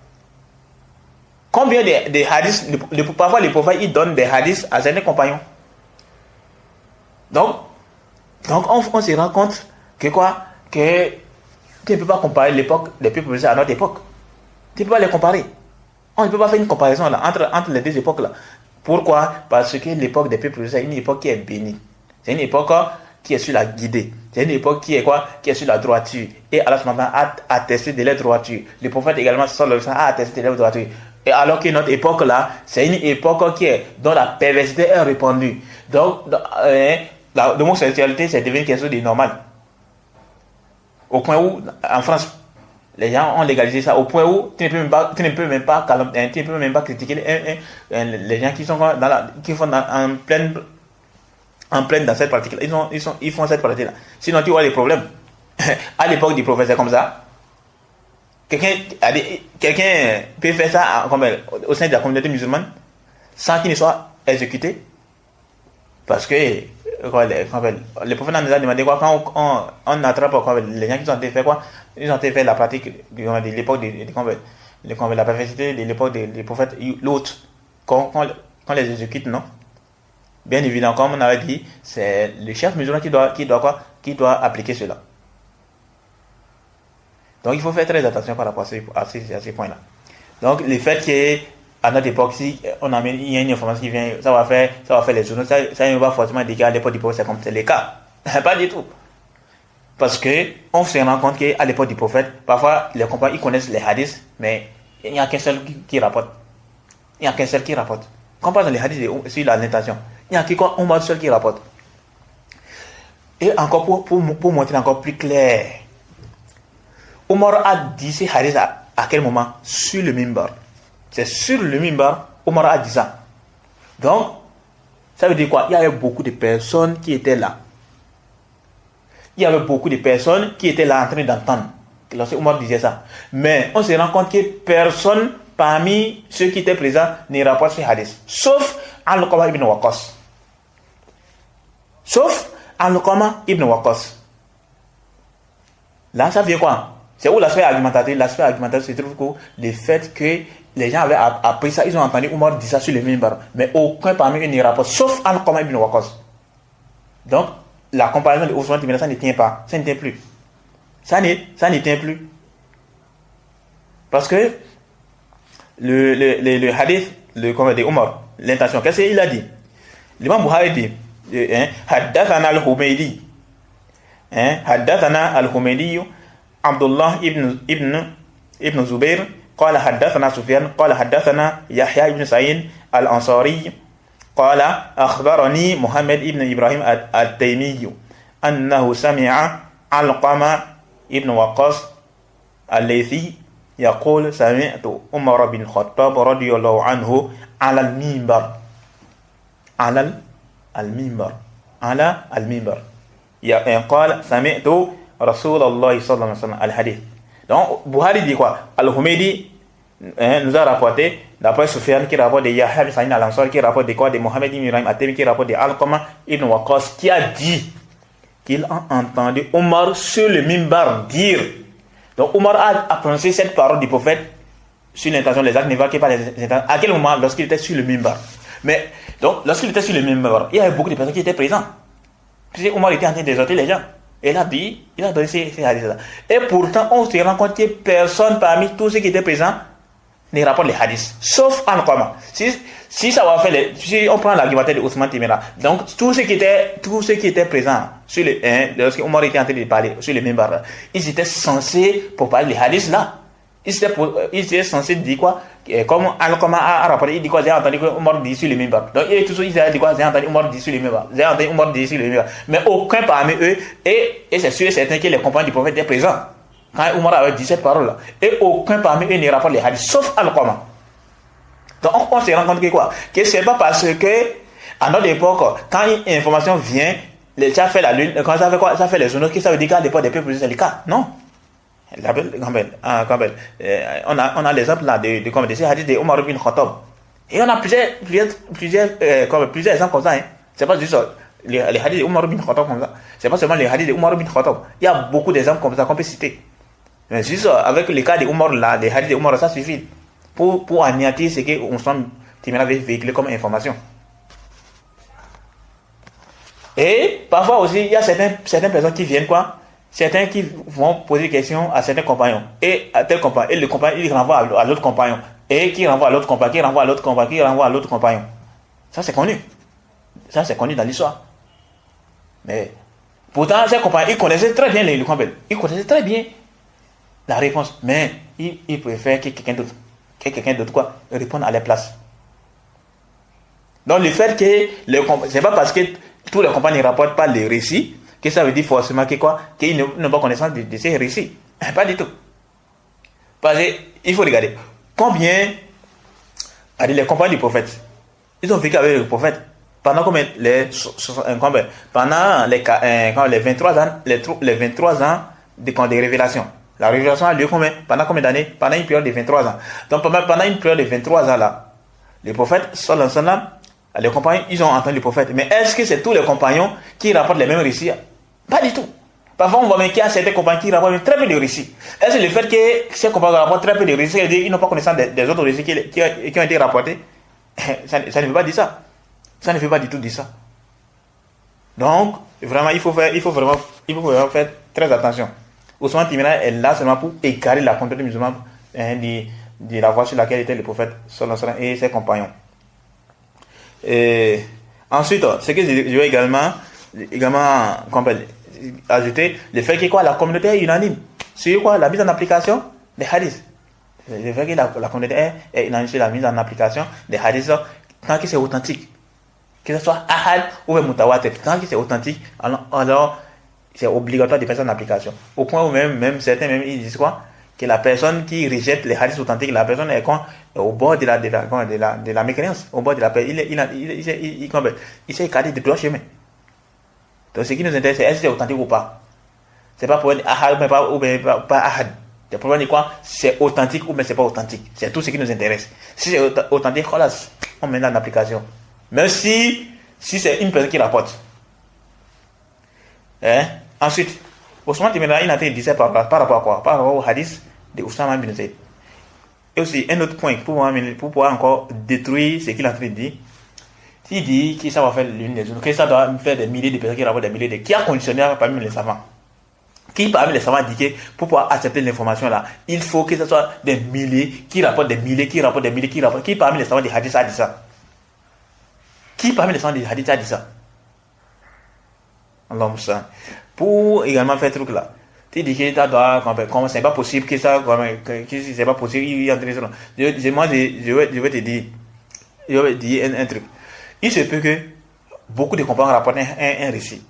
Combien de hadiths, parfois les prophètes, ils donnent des hadiths à certains compagnons. Donc on se rend compte que quoi? Que tu ne peux pas comparer l'époque des peuples à notre époque. Tu ne peux pas les comparer. On ne peut pas faire une comparaison là, entre les deux époques là. Pourquoi? Parce que l'époque des peuples, c'est une époque qui est bénie. C'est une époque qui est sur la guidée. C'est une époque qui est quoi? Qui est sur la droiture. Et Allah a attesté de la droiture. Le prophète également a attesté de la droiture. Et alors que notre époque là, c'est une époque dont la perversité est répandue. Donc, l'homosexualité, c'est devenu quelque chose de normal. Au point où, en France, les gens ont légalisé ça, au point où tu ne peux même pas critiquer les gens qui sont en pleine dans cette pratique-là. Ils font cette pratique-là. Sinon, tu vois les problèmes. À l'époque du prophète, c'est comme ça. Quelqu'un peut faire ça au sein de la communauté musulmane sans qu'il ne soit exécuté. Parce que le prophète nous a demandé quoi, quand on attrape les gens qui ont été fait quoi, ils ont été fait la pratique de l'époque de la perversité de l'époque des prophètes, l'autre, quand les exécute, non? Bien évidemment, comme on avait dit, c'est le chef musulman qui doit appliquer cela. Donc il faut faire très attention par rapport à ces points-là. Donc le fait à notre époque, si on amène, il y a une information qui vient, ça va faire les journaux, ça ne va pas forcément dire qu'à l'époque du prophète, c'est comme c'est le cas. Pas du tout. Parce que on se rend compte qu'à l'époque du prophète, parfois les compagnons ils connaissent les hadiths, mais il n'y a qu'un seul qui rapporte. Il n'y a qu'un seul qui rapporte. Comme par exemple les hadiths sur l'intention, il n'y a qu'un Omar seul qui rapporte. Et encore pour montrer encore plus clair, Omar a dit ces hadiths à quel moment? Sur le minbar. C'est sur le minbar, Omar a dit ça. Donc, ça veut dire quoi? Il y avait beaucoup de personnes qui étaient là. Il y avait beaucoup de personnes qui étaient là en train d'entendre lorsque Omar disait ça. Mais on se rend compte que personne parmi ceux qui étaient présents ne rapporte ces hadiths. Sauf Al-Qama ibn Waqqas. Sauf Al-Qama ibn Waqqas. Là, ça veut dire quoi? C'est où l'aspect argumentatif? L'aspect argumentatif se trouve que le fait que les gens avaient appris ça, ils ont entendu Omar dire ça sur le minbar. Mais aucun parmi eux ne rapporte, sauf Al-Qama ibn Waqqas. Donc, la comparaison de Ousmane Timina, ça ne tient pas. Ça ne tient plus. Ça ne tient plus. Parce que le hadith, de Omar, l'intention, qu'est-ce qu'il a dit? L'imam Bukhari dit, Haddathana al-Humaydi. Haddathana al-Humaydi, Abdullah ibn Zubair, قال حدثنا سفيان قال حدثنا يحيى بن سعيد الأنصاري قال أخبرني محمد بن إبراهيم التيمي أنه سمع علقمة بن وقاص الليثي يقول سمعت عمر بن الخطاب رضي الله عنه على المنبر على المنبر قال سمعت رسول الله صلى الله عليه وسلم الحديث. Donc, Bukhari dit quoi? Al-Humaydi nous a rapporté, d'après Soufiane qui rapporte de Yahya ibn Sa'id al-Ansari, qui rapporte de quoi? De Mohamed ibn Ibrahim at-Taymi, qui rapporte de Al-Qama ibn Waqqas, qui a dit qu'il a entendu Omar sur le minbar dire. Donc, Omar a prononcé cette parole du prophète sur l'intention des actes, ne va pas les intentions. À quel moment? Lorsqu'il était sur le minbar. Mais, donc, lorsqu'il était sur le minbar, il y avait beaucoup de personnes qui étaient présentes. Puis Omar était en train d'exhorter les gens. Et il a donné ces hadiths-là. Et pourtant, on se rend compte que personne parmi tous ceux qui étaient présents ne rapporte les hadiths. Sauf Al-Qama. Si ça va faire si on prend l'argumentaire de Ousmane Timera, donc tous ceux qui étaient présents sur lorsque Omar était en train de parler sur le minbar, ils étaient censés pour parler des hadiths là. Ils étaient censés dire quoi? Comme Al-Qama a rapporté, il dit quoi? J'ai entendu Omar dire sur le minbar. Donc ils dit quoi? J'ai entendu Omar dire sur le minbar. J'ai entendu Omar dire sur le minbar. Mais aucun parmi eux, et c'est sûr et certain que les compagnons du prophète étaient présents quand Omar avait dit cette parole là. Et aucun parmi eux ne rapporte les hadiths, sauf Al-Qama. Donc on se rend compte que quoi? Que c'est pas parce que à notre époque, quand une information vient, ça fait la lune, quand ça fait quoi? Ça fait les journaux, ça veut dire qu'à l'époque des peuples c'est le cas. Non. On a l'exemple là de ces hadiths de Omar ibn Khattab. Et on a plusieurs exemples comme ça. Hein. C'est pas juste les hadiths de Omar ibn Khattab comme ça. C'est pas seulement les hadiths de Omar ibn Khattab. Il y a beaucoup d'exemples comme ça qu'on peut citer. Mais juste avec le cas de Omar là, les hadiths de Omar, ça suffit pour anéantir ce que Ousmane Timera avait véhiculé comme information. Et parfois aussi, il y a certaines personnes qui viennent quoi? Certains qui vont poser des questions à certains compagnons. Et à tel compagnon. Et le compagnon, il renvoie à l'autre compagnon. Et qui renvoie à l'autre compagnon, qui renvoie à l'autre compagnon, qui renvoie à l'autre compagnon. Ça, c'est connu. Ça, c'est connu dans l'histoire. Mais, pourtant, ces compagnons, ils connaissaient très bien le compagnon. Ils connaissaient très bien la réponse. Mais, ils préfèrent que quelqu'un d'autre, quoi, réponde à leur place. Donc, le fait que, c'est pas parce que tous les compagnons ne rapportent pas les récits, que ça veut dire forcément que quoi? Qu'ils n'ont pas connaissance de ces récits. Pas du tout. Parce qu'il faut regarder combien les compagnons du prophète, ils ont vécu avec le prophète pendant combien pendant les 23 ans de révélation. La révélation a lieu pendant combien d'années? Pendant une période de 23 ans. Donc pendant une période de 23 ans là, le prophète sallallahu alayhi wa sallam, les compagnons, ils ont entendu le prophète. Mais est-ce que c'est tous les compagnons qui rapportent les mêmes récits? Pas du tout. Parfois, on voit même qu'il y a certains compagnons qui rapportent très peu de récits. Est-ce que le fait que ces compagnons rapportent très peu de récits, ils n'ont pas connaissance des autres récits qui ont été rapportés? Ça ne veut pas dire ça. Ça ne veut pas du tout dire ça. Donc, vraiment, il faut vraiment faire très attention. Ousmane Timera est là seulement pour égarer la conduite des musulmans, de la voie sur laquelle était le prophète sallallahu alayhi wa sallam et ses compagnons. Et ensuite, ce que je vais également ajouter, le fait que la communauté est unanime sur quoi la mise en application des hadiths. Le fait que la communauté est unanime sur la mise en application des hadiths, tant que c'est authentique, que ce soit ahad ou mutawatir, tant que c'est authentique, alors c'est obligatoire de faire ça en application. Au point où même certains ils disent quoi, que la personne qui rejette les hadiths authentiques, la personne est au bord de la mécréance, au bord de la paix. Il s'est écarté de droit chemin. Donc ce qui nous intéresse, c'est est-ce que c'est authentique ou pas. C'est pas pour être ahad ou pas ahad. C'est pour dire quoi, c'est authentique ou bien c'est pas authentique. C'est tout ce qui nous intéresse. Si c'est authentique, on met en application. Même si c'est une personne qui rapporte. Ensuite, Ousmane Ibn Laden a été dit ça par rapport à quoi? Par rapport au hadith de Oussama bin Zayd. Et aussi, un autre point pour pouvoir encore détruire ce qu'il a en train de dire. Il dit que ça va faire l'une des autres, que ça doit faire des milliers de personnes qui rapportent des milliers de... Qui a conditionné parmi les savants? Qui parmi les savants dit que pour pouvoir accepter l'information là, il faut que ce soit des milliers qui rapportent des milliers, qui rapportent des milliers, qui rapportent... Qui parmi les savants des hadiths a dit ça? Qui parmi les savants des hadiths a dit ça? Allah Moussa. Pour également faire ce truc là, tu dis que ça doit, comment c'est pas possible que ça, que c'est pas possible, il y a je vais te dire un truc. Il se peut que beaucoup de compagnons rapportent un récit.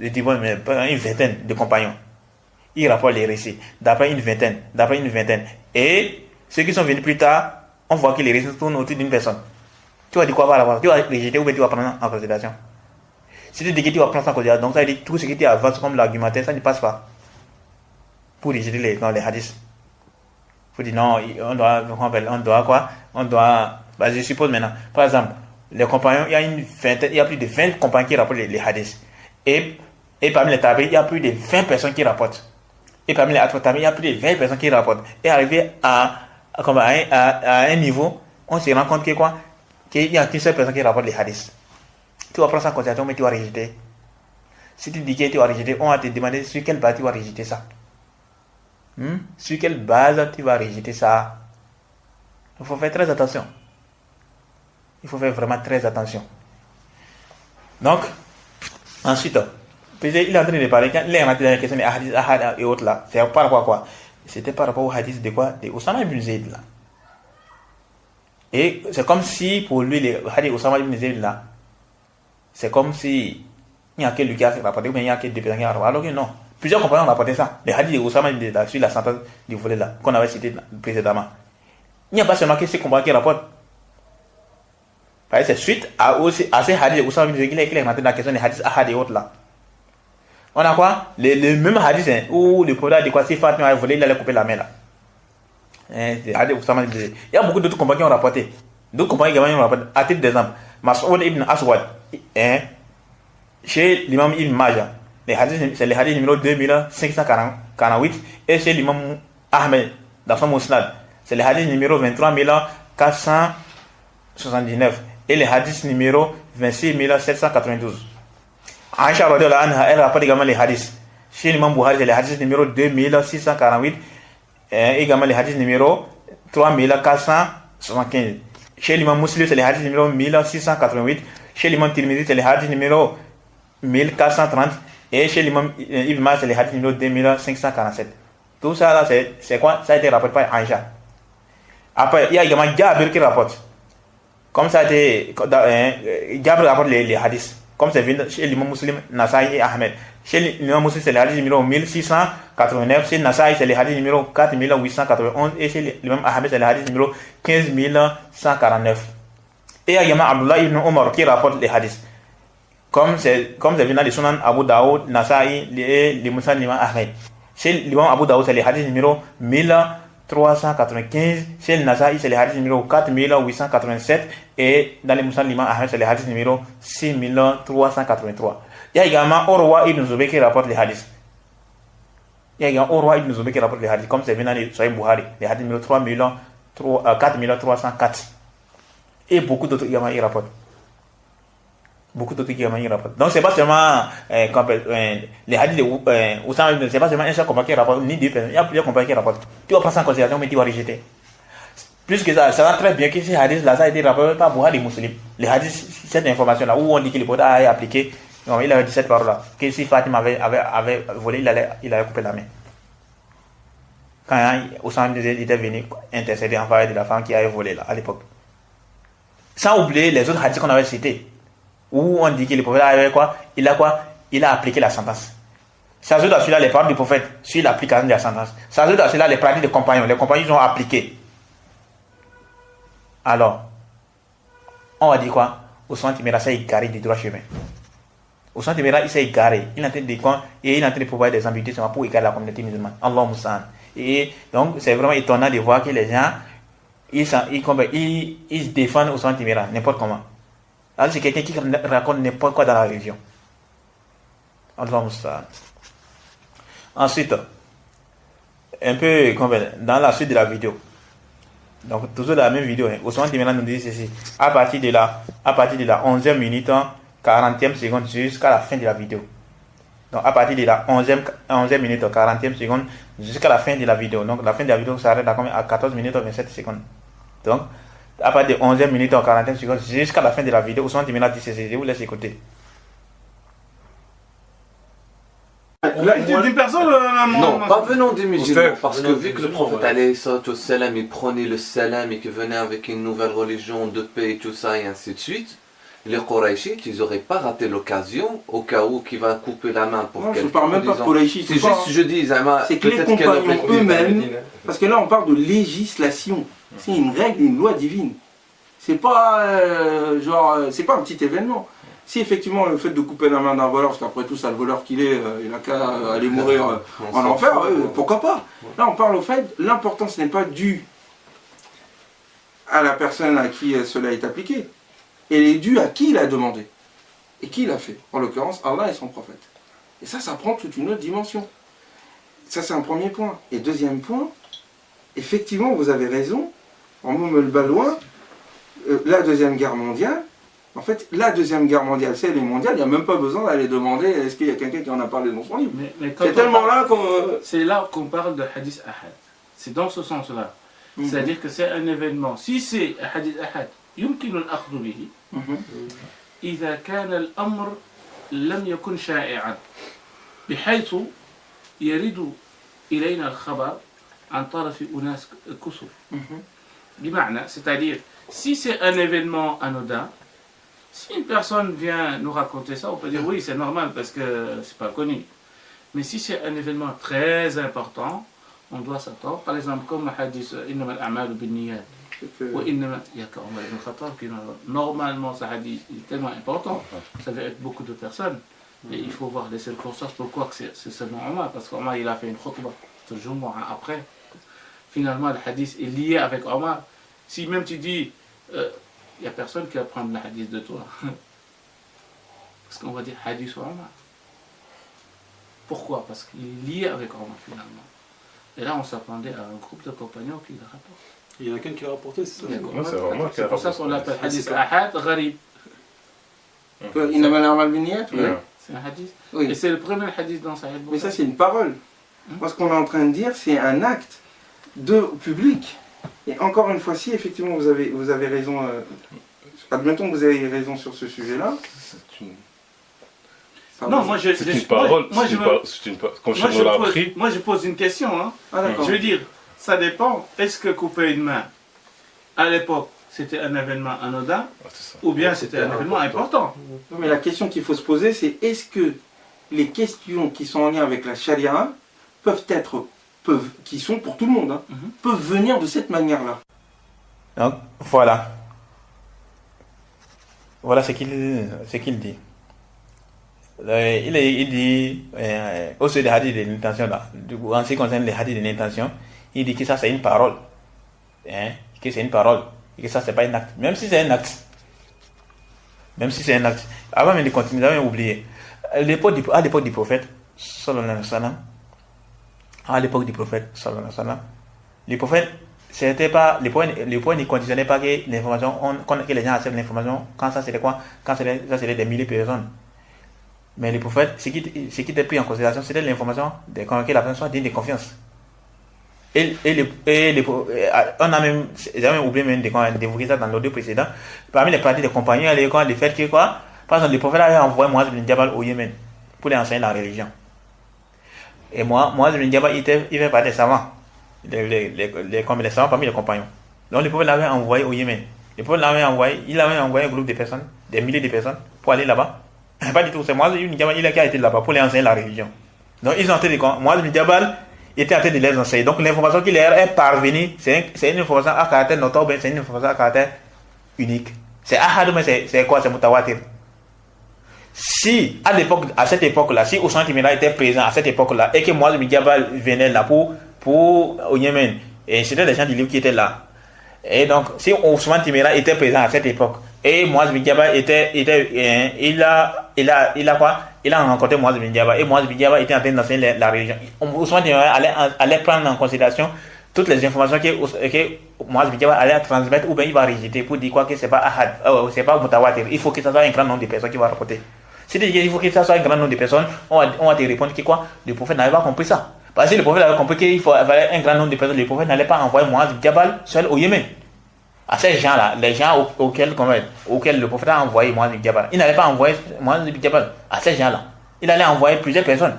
Je dis bon, mais une vingtaine de compagnons. Ils rapportent les récits d'après une vingtaine. Et ceux qui sont venus plus tard, on voit que les récits tournent autour d'une personne. Tu vas dire quoi par rapport? Tu vas rejeter ou bien tu vas prendre en considération? Si tu dis que tu vas prendre ça en considération, donc ça veut dire que tout ce qui avance comme l'argumentaire, ça ne passe pas. Pour rejeter les hadiths. Il faut dire non, on doit, je suppose maintenant, par exemple, les compagnons, il y a plus de 20 compagnons qui rapportent les hadiths. Et parmi les tabi'in, il y a plus de 20 personnes qui rapportent. Et parmi les autres tabi'in, il y a plus de 20 personnes qui rapportent. Et arrivé à un niveau, on se rend compte que quoi? Qu'il n'y a qu'une seule personne qui rapporte les hadiths. Tu vas prendre ça en considération, mais tu vas rejeter. Si tu dis que tu vas rejeter, on va te demander sur quelle base tu vas rejeter ça. Sur quelle base tu vas rejeter ça? Il faut faire très attention. Il faut faire vraiment très attention. Donc, ensuite, il est en train de parler, quand il est rentré dans la question des hadiths, ahad et autres là, c'est par rapport à quoi? C'était par rapport au hadith de quoi? De Oussama ibn Zayd là. Et c'est comme si pour lui, le hadith Oussama ibn Zayd là, c'est comme si il n'y a que lui qui a rapporté, ou bien il n'y a que deux personnes qui ont rapporté. Alors que non, plusieurs compagnons ont rapporté ça. Les hadiths de Oussama ibn Zayd sur la sentence du volet là, qu'on avait cité précédemment. Il n'y a pas seulement que ces compagnons qui rapportent. C'est suite à ces hadiths de Oussama ibn Zayd qu'il est rentré dans la question des hadiths ahad et autres là. On a quoi? Le même hadith où le prophète a dit quoi? Si Fatima a volé, il allait couper la main là. Il y a beaucoup d'autres compagnons qui ont rapporté. D'autres compagnons également ont rapporté. À titre d'exemple, Mas'ud ibn Aswad, chez l'imam Ibn Majah, c'est le hadith numéro 2548, et chez l'imam Ahmed, dans son Musnad, c'est le hadith numéro 23479, et le hadith numéro 26792. Aïcha radhiyallahu anha, elle rapporte également les hadiths. Chez l'imam Bukhari, c'est le hadith numéro 2648, et également le hadith numéro 3475. Chez l'imam Muslim, c'est le hadith numéro 1688. Chez l'imam Tirmidhi, c'est le hadith numéro 1430. Et chez l'imam Ibn Majah, c'est le hadith numéro 2547. Tout ça là, c'est quoi? Ça a été rapporté par Aïcha. Après, il y a également Jabir qui rapporte. Comme ça a été, Jabir rapporte les hadiths. Comme c'est venu chez l'imam Muslim, Nasaï et Ahmed. Chez l'imam Muslim, c'est le hadith numéro 1689. Chez Nasaï, c'est le hadith numéro 4891. Et chez l'imam Ahmed, c'est le hadith numéro 15149. Et il y a également Abdullah ibn Omar qui rapporte les hadiths. Comme c'est venu dans les Sunan Abu Daoud, Nasaï et les Muslim l'imam Ahmed. Chez l'imam Abu Daoud, c'est le hadith numéro 1395. Chez le Nasaï, c'est le hadith numéro 4887. Et dans les Muslim l'imam Ahmed, c'est le hadith numéro 6383. Il y a également Urwa ibn Zubayr qui rapporte les hadiths. Comme c'est venu dans les Sahih Bukhari, les hadiths numéro 4304. Et beaucoup d'autres également y rapportent. Donc c'est pas seulement les hadiths de Oussama ibn Zayd, c'est pas seulement un seul compagnon qui rapporte, ni deux personnes. Il y a plusieurs compagnons qui rapportent. Tu vas prendre ça en considération, mais tu vas rejeter. Plus que ça va très bien que ces hadiths-là, ça a été rapporté par Bukhari et Muslim. Les hadiths, cette information-là, où on dit que le prophète a appliqué, non, il avait dit cette parole-là, que si Fatima avait volé, il allait couper la main. Quand Oussama était venu intercéder en faveur de la femme qui avait volé là, à l'époque. Sans oublier les autres hadiths qu'on avait cités, où on dit que le prophète avait quoi? Il a appliqué la sentence. Ça ajoute à cela les paroles du prophète sur l'application de la sentence. Ça ajoute à cela les pratiques des compagnons. Les compagnons ils ont appliqué. Alors, on va dire quoi? Ousmane Timéra s'est égaré du droit chemin. Ousmane Timéra il s'est égaré. Il est en train de quoi? Et il est en train de pouvoir des ambiguïtés pour égarer la communauté musulmane. Allah Moussan. Et donc, c'est vraiment étonnant de voir que les gens ils se défendent Ousmane Timéra n'importe comment. Alors, c'est quelqu'un qui raconte n'importe quoi dans la religion. Allah Moussan. Ensuite, un peu dans la suite de la vidéo. Donc, toujours la même vidéo. Ousmane Timéra nous dit ceci. À partir de la 11e minute, 40e seconde jusqu'à la fin de la vidéo. Donc, à partir de la 11e minute, 40e seconde jusqu'à la fin de la vidéo. Donc, la fin de la vidéo s'arrête à 14 minutes 27 secondes. Donc, à partir de 11e minute, 40e seconde jusqu'à la fin de la vidéo, Ousmane Timéra dit ceci. Je vous laisse écouter. D'une personne non, pas venant des musulmans, parce que vu que le prophète alayhi salatu wassalam, il prenait le salam et qu'il venait avec une nouvelle religion de paix et tout ça et ainsi de suite, les Qurayshites, ils n'auraient pas raté l'occasion au cas où qu'il va couper la main pour quelqu'un. Je ne parle même pas de Qurayshites. C'est juste, je dis, c'est que les compagnons eux-mêmes, parce que là on parle de législation, c'est une règle, une loi divine. C'est pas c'est pas un petit événement. Si effectivement le fait de couper la main d'un voleur, parce qu'après tout ça le voleur qu'il est, il n'a qu'à aller mourir en enfer, pourquoi pas? Là on parle au fait, l'important ce n'est pas dû à la personne à qui cela est appliqué, elle est due à qui il a demandé et qui l'a fait, en l'occurrence Allah et son prophète. Et ça prend toute une autre dimension. Ça c'est un premier point. Et deuxième point, effectivement vous avez raison, en Moumel-Balouin, la Deuxième Guerre mondiale, en fait, la Deuxième Guerre mondiale, c'est les mondiales, il n'y a même pas besoin d'aller demander est-ce qu'il y a quelqu'un qui en a parlé dans son livre. C'est tellement là qu'on... C'est là qu'on parle de hadith ahad. C'est dans ce sens-là. C'est-à-dire que c'est un événement. Si c'est un hadith ahad, يمكن الأخذ به إذا كان الأمر لم يكن شائعا بحيث يرد إلينا الخبر عن طرف أناس كثر. بمعنى, c'est-à-dire, si c'est un événement anodin, si une personne vient nous raconter ça, on peut dire oui, c'est normal parce que c'est pas connu. Mais si c'est un événement très important, on doit s'attendre. Par exemple, comme le hadith Innama al-a'malu bin-niyyat. Ou Innama, il y a Omar ibn Khattab qui normalement, ce hadith est tellement important, ça va être beaucoup de personnes. Et il faut voir les circonstances pourquoi c'est seulement Omar. Parce qu'Omar il a fait une khutbah, après. Finalement, le hadith est lié avec Omar. Si même tu dis. Il n'y a personne qui va prendre le hadith de toi. Parce qu'on va dire hadith ou Omar. Pourquoi? Parce qu'il est lié avec Omar finalement. Et là on s'attendait à un groupe de compagnons qui le rapportent. Il y en a qu'un qui l'a rapporté, c'est ça? C'est pour ça qu'on l'appelle hadith ahad gharib. Innama al-a'malu bin-niyyat, c'est un hadith. Oui. Et c'est le premier hadith dans Sahih Bukhari. Mais ça c'est une parole. Moi ce qu'on est en train de dire c'est un acte de public. Et encore une fois, si effectivement vous avez raison, admettons que vous avez raison sur ce sujet-là. Non, moi je. C'est une parole. Moi je pose une question. Hein. Ah, je veux dire, ça dépend. Est-ce que couper une main, à l'époque, c'était un événement anodin, ou bien c'était un événement important? Non, mais la question qu'il faut se poser, c'est est-ce que les questions qui sont en lien avec la charia qui sont pour tout le monde, hein, peuvent venir de cette manière-là. Donc, voilà. Voilà ce qu'il dit. Il dit, au sujet des hadiths de l'intention, là, en ce qui concerne les hadiths de l'intention, il dit que ça c'est une parole. Que c'est une parole. Et que ça c'est pas un acte. Même si c'est un acte. Avant même de continuer, j'avais oublié. À l'époque du prophète, sallallahu alayhi wa sallam, le prophète, c'était pas, le point ne conditionnait pas que l'information, que les gens acceptent l'information, quand ça c'était quoi? Quand ça c'était des milliers de personnes. Mais le prophète, ce qui était pris en considération, c'était l'information que la personne soit digne de confiance. On a même, j'ai même oublié même d'évoquer ça dans l'audio précédent. Parmi les pratiques des compagnons, il y a le fait que quoi, par exemple, le prophète avait envoyé Muaz ibn Jabal au Yémen pour lui enseigner la religion. Et Muaz ibn Jabal, il fait partie des savants, les savants parmi les compagnons. Donc le prophète l'avait envoyé au Yémen. Le prophète il avait envoyé un groupe de personnes, des milliers de personnes, pour aller là-bas. Pas du tout, c'est Muaz ibn Jabal, il a été là-bas pour lui enseigner la religion. Donc ils ont été Muaz ibn Jabal était en train de les enseigner. Donc l'information qui leur est parvenue, c'est une information à caractère notable, c'est une information à caractère unique. C'est ahad, mais c'est quoi? C'est mutawatir. Si à cette époque-là, si Ousmane Timira était présent à cette époque-là et que Muaz ibn Jabal venait là pour au Yémen, et c'était des gens du livre qui étaient là. Et donc si Ousmane Timira était présent à cette époque et Muaz ibn Jabal il a quoi? Il a rencontré Muaz ibn Jabal et Muaz ibn Jabal était en train d'enseigner la religion. Ousmane Timira allait prendre en considération toutes les informations que Muaz ibn Jabal allait transmettre ou bien il va rejeter pour dire quoi que c'est pas ahad, c'est pas mutawatir. Il faut que ça soit un grand nombre de personnes qui vont rapporter. Si il faut que ça soit un grand nombre de personnes, on va te répondre que quoi? Le prophète n'avait pas compris ça. Parce que le prophète avait compris qu'il fallait un grand nombre de personnes. Le prophète n'allait pas envoyer Muaz ibn Jabal seul au Yémen. À ces gens-là, les gens auxquels le prophète a envoyé Muaz ibn Jabal. Il n'allait pas envoyer Muaz ibn Jabal à ces gens-là. Il allait envoyer plusieurs personnes,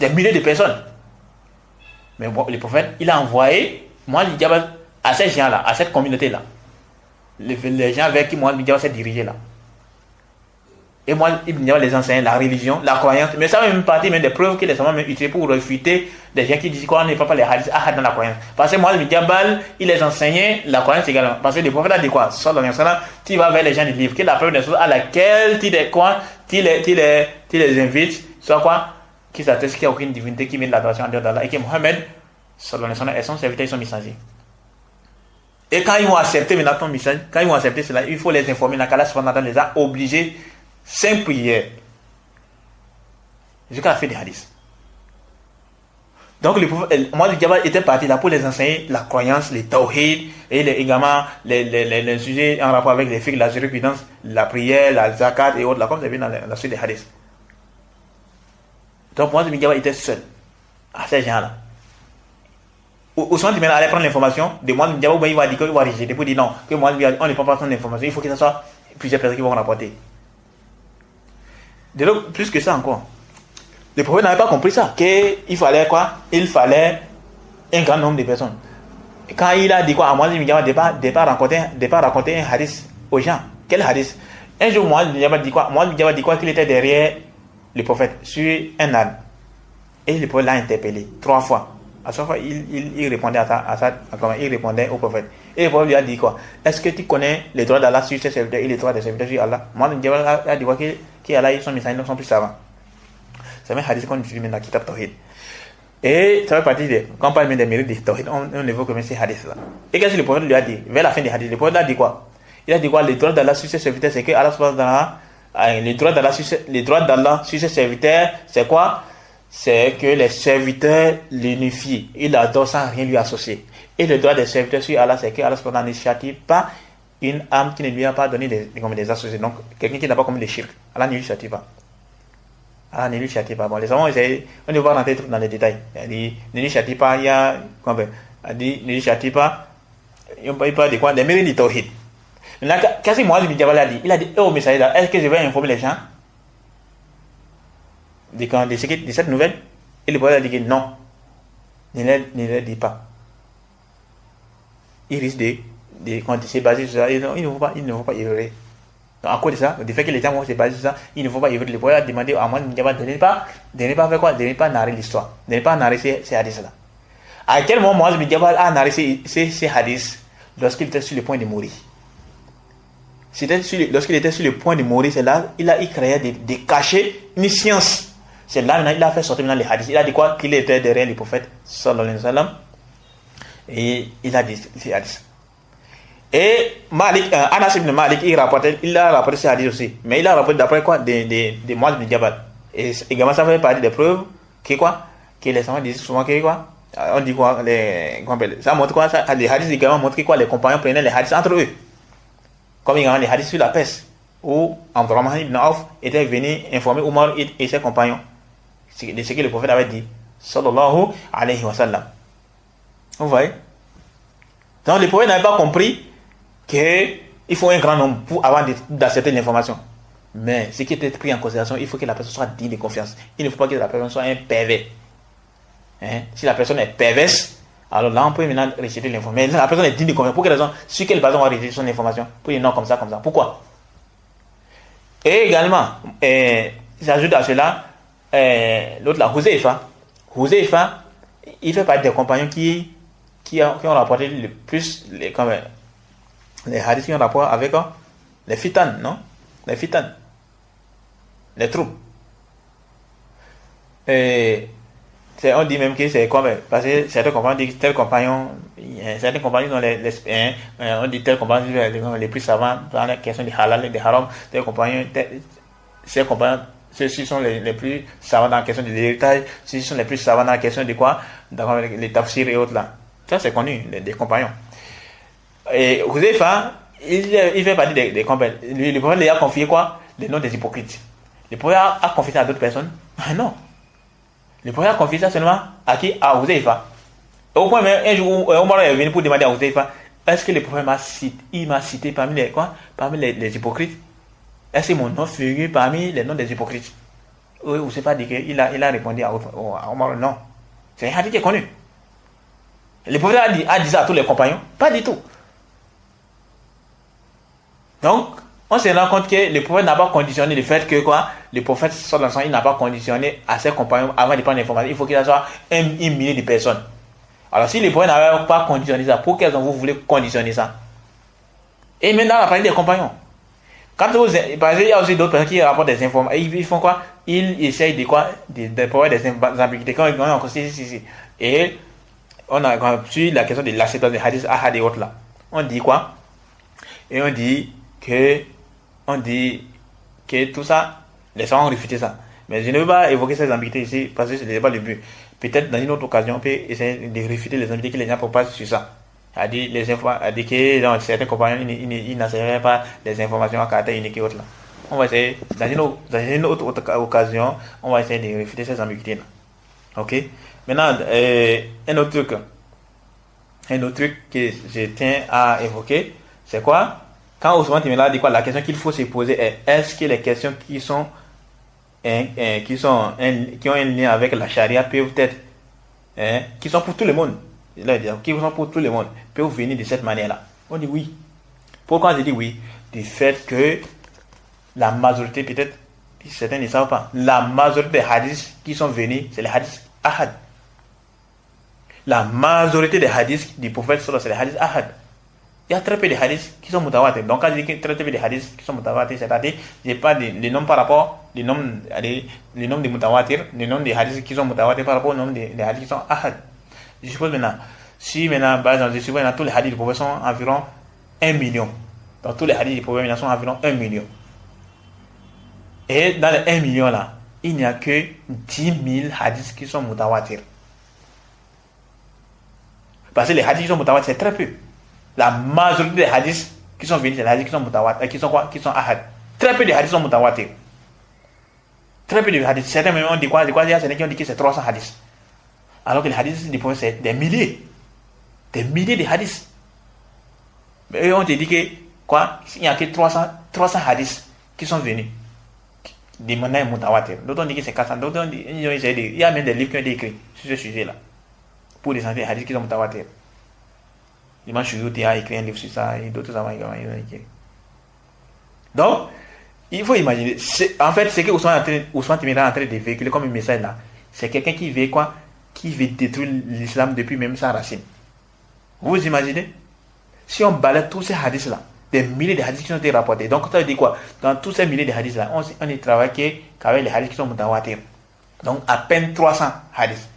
des milliers de personnes. Mais le prophète, il a envoyé Muaz ibn Jabal à ces gens-là, à cette communauté-là. Les gens vers qui Muaz ibn Jabal s'est dirigé là. Et Muaz ibn Jabal les enseigne la religion, la croyance. Mais ça fait même partie des preuves que les savants même utilisent pour réfuter des gens qui disent qu'on n'est pas les hadiths ahad dans la croyance. Parce que Muaz ibn Jabal, il les enseignait la croyance également. Parce que le prophète a dit quoi? Sallallahu alayhi wa sallam, tu vas vers les gens du livre, que la preuve des choses à laquelle tu les invites, soit quoi? Qui s'attestent qu'il n'y a aucune divinité qui mène l'adoration en dehors d'Allah et que Mohammed, sallallahu alayhi wa sallam, est son serviteur et son messager. Et quand ils vont accepter maintenant ton message, quand ils vont accepter cela, il faut les informer. La Kala subhanahu wa ta'ala les a obligés 5 prières jusqu'à la fin des hadiths. Donc le prophète Muaz ibn Jabal était parti là pour les enseigner la croyance, les tawhid et également les sujets en rapport avec les fiqh, la jurisprudence, la prière, la zakat et autres, là, comme c'est vu dans la suite des hadiths. Donc Muaz ibn Jabal était seul à ces gens-là. Ousmane Timira allait prendre l'information de Muaz ibn Jabal, il va dire qu'il va rejeter pour dire non, que Muaz ibn Jabal, on ne prend pas son information, il faut que ce soit plusieurs personnes qui vont rapporter. Donc, plus que ça encore, le prophète n'avait pas compris ça, qu'il fallait quoi? Il fallait un grand nombre de personnes. Et quand il a dit quoi à Muaz ibn Jabal de pas raconter un hadith aux gens. Quel hadith? Un jour, Muaz ibn Jabal dit quoi? Muaz ibn Jabal dit quoi? Qu'il était derrière le prophète sur un âne. Et le prophète l'a interpellé 3 fois. À chaque fois, il répondait il répondait au prophète. Et le prophète lui a dit quoi? Est-ce que tu connais les droits d'Allah sur ses serviteurs et les droits des serviteurs sur Allah? Muaz ibn Jabal a dit quoi? Allah et son messager sont plus savants. C'est un hadith qu'on utilise dans la Kitab Tawhid. Et ça fait partie quand on parle des mérites des Tawhid, on évoque même ces hadiths-là. Et qu'est-ce que le prophète lui a dit? Vers la fin des hadiths, le prophète a dit quoi? Il a dit quoi? Les droits d'Allah sur ses serviteurs, c'est que Allah les droits d'Allah sur ses serviteurs, c'est quoi? C'est que les serviteurs l'unifient. Il adore sans rien lui associer. Et le droit des serviteurs sur Allah, c'est que Allah ne châtie pas une âme qui ne lui a pas donné des associés. Donc, quelqu'un qui n'a pas commis des shirk, Allah ne lui châtie pas. Allah ne lui châtie pas. Bon, les savants, on ne va pas rentrer dans les détails. Il dit, ne lui châtie pas, il dit, ne lui châtie pas, il ne parle de quoi? Des mérites du tawhid. Maintenant, qu'est-ce que Muaz ibn Jabal a dit? Il a dit, oh, messager, est-ce que je vais informer les gens de cette nouvelle? Et le prophète a dit non, ne le dis pas. Il risque quand c'est basé sur ça, il ne faut pas errer. À cause de ça, du fait que les gens vont se baser sur ça, il ne faut pas errer. Le prophète a demandé à Muaz ibn Jabal de ne pas faire quoi? De ne pas narrer l'histoire, de ne pas narrer ces hadiths-là. À quel moment Muaz ibn Jabal a narré ces hadiths? Lorsqu'il était sur le point de mourir. Lorsqu'il était sur le point de mourir, c'est là il créait des cachets, une science. C'est là il a fait sortir maintenant les hadiths. Il a dit quoi? Qu'il était derrière le prophète sallallahu alayhi wa sallam. Et il a dit ces hadiths. Et Anas ibn Malik, il a rapporté ces hadiths aussi. Mais il a rapporté d'après quoi? De Muaz ibn Jabal. Et également, ça fait partie des preuves que les savants disent souvent que quoi? On dit quoi? Ça montre quoi? Les hadiths également montrent que quoi? Les compagnons prenaient les hadiths entre eux. Comme également les hadiths sur la peste, où Abdurrahman ibn Auf était venu informer Omar et ses compagnons de ce que le prophète avait dit. Sallallahu alayhi wa sallam. Vous voyez? Donc les prophètes n'avaient pas compris qu'il faut un grand nombre pour avoir d'accepter l'information. Mais ce qui était pris en considération, il faut que la personne soit digne de confiance. Il ne faut pas que la personne soit un pervers. Hein? Si la personne est perverse, alors là on peut maintenant rejeter l'information. Mais la personne est digne de confiance. Pour quelle raison? Sur quelle base on va rejeter son information? Pour dire non, comme ça. Pourquoi? Et également, j'ajoute à cela, l'autre là, Huzaifa, il fait partie des compagnons qui ont rapporté le plus les hadiths qui ont rapport avec les fitanes, non? Les fitanes, les troubles. Et on dit même que c'est comme, parce que certains compagnons disent tel compagnon, certains compagnons sont on dit tel compagnon les plus savants dans la question du halal et du haram, tel compagnon, ces compagnons, ceux-ci sont les plus savants dans la question de l'héritage, ceux-ci sont les plus savants dans la question de quoi? Dans les tafsirs et autres là. Ça c'est connu, des compagnons. Et Huzaifa, il fait partie des compagnons. Le prophète lui a confié quoi? Le nom des hypocrites. Le prophète a confié ça à d'autres personnes? Non. Le prophète a confié ça seulement à qui? À Huzaifa. Au point même, un jour, Omar est venu pour demander à Huzaifa, est-ce que le prophète m'a cité parmi les hypocrites? Est-ce que mon nom figure parmi les noms des hypocrites? Oui, Huzaifa dit qu'il a répondu à Omar, non. C'est un hadith qui est connu. Le prophète a dit ça à tous les compagnons? Pas du tout. Donc, on se rend compte que le prophète n'a pas conditionné le fait que le prophète il n'a pas conditionné à ses compagnons avant de prendre l'information. Il faut qu'il y soit un millier de personnes. Alors, si le prophète n'avait pas conditionné ça, pour quelles raisons vous voulez conditionner ça? Et maintenant, on a parlé des compagnons. Parce qu'il y a aussi d'autres personnes qui rapportent des informations. Ils font quoi? Ils essayent de pouvoir des ambiguïtés. Quand on a et on a sur la question de l'acceptation des hadiths ahad et autres là. On dit quoi? Et on dit que tout ça, les gens ont réfuté ça. Mais je ne veux pas évoquer ces ambiguïtés ici parce que ce n'est pas le but. Peut-être dans une autre occasion, on peut essayer de réfuter les ambiguïtés que les gens proposent sur ça. A dit que dans certains compagnons, ils n'enseigneraient pas les informations à caractère unique et autres là. On va essayer, dans une autre occasion, on va essayer de réfuter ces ambiguïtés là. Ok? Maintenant, un autre truc que je tiens à évoquer, c'est quoi? Quand Ousmane Timéla dit quoi? La question qu'il faut se poser est, est-ce que les questions qui ont un lien avec la charia peuvent être, qui sont pour tout le monde, qui sont pour tout le monde, peuvent venir de cette manière-là? On dit oui. Pourquoi je dis oui? Du fait que la majorité, peut-être, certains ne savent pas, la majorité des hadiths qui sont venus, c'est les hadiths ahad. La majorité des hadiths du prophète, c'est les hadiths ahad. Il y a très peu de hadiths qui sont mutawatir. Donc, quand je dis que très peu de hadiths qui sont mutawatir, c'est-à-dire, je n'ai pas les noms par rapport, les noms des mutawatir, les noms des hadiths qui sont mutawatir par rapport aux noms des hadiths qui sont ahad. Je suppose maintenant, par exemple, je suppose tous les hadiths du prophète sont environ 1 million. Donc, tous les hadiths du prophète sont environ 1 million. Et dans les 1 million là, il n'y a que 10 000 hadiths qui sont mutawatir. Parce que les hadiths qui sont mutawatir, c'est très peu. La majorité des hadiths qui sont venus, c'est les hadiths qui sont mutawatir, qui sont ahad. Très peu de hadiths sont mutawatir. Très peu de hadiths. Certains même ont dit quoi? Il y a certains qui ont dit que c'est 300 hadiths. Alors que les hadiths du prophète, c'est des milliers de hadiths. Mais eux ont dit que quoi? Il n'y a que 300 hadiths qui sont venus de manière mutawatir. D'autres ont dit que c'est 400. D'autres ont dit, il y a même des livres qui ont été écrits sur ce sujet-là pour descendre les hadiths qui sont mutawatir. L'imam Shuyuti a écrit un livre sur ça et d'autres avant également ils ont écrit. Donc, il faut imaginer. En fait, ce que Ousmane Timéla est en train de véhiculer comme un message là, c'est quelqu'un qui veut quoi? Qui veut détruire l'islam depuis même sa racine. Vous imaginez? Si on balaye tous ces hadiths là, des milliers de hadiths qui ont été rapportés. Donc, ça veut dire quoi? Dans tous ces milliers de hadiths là, on ne travaille qu'avec les hadiths qui sont mutawatir. Donc, à peine 300 hadiths.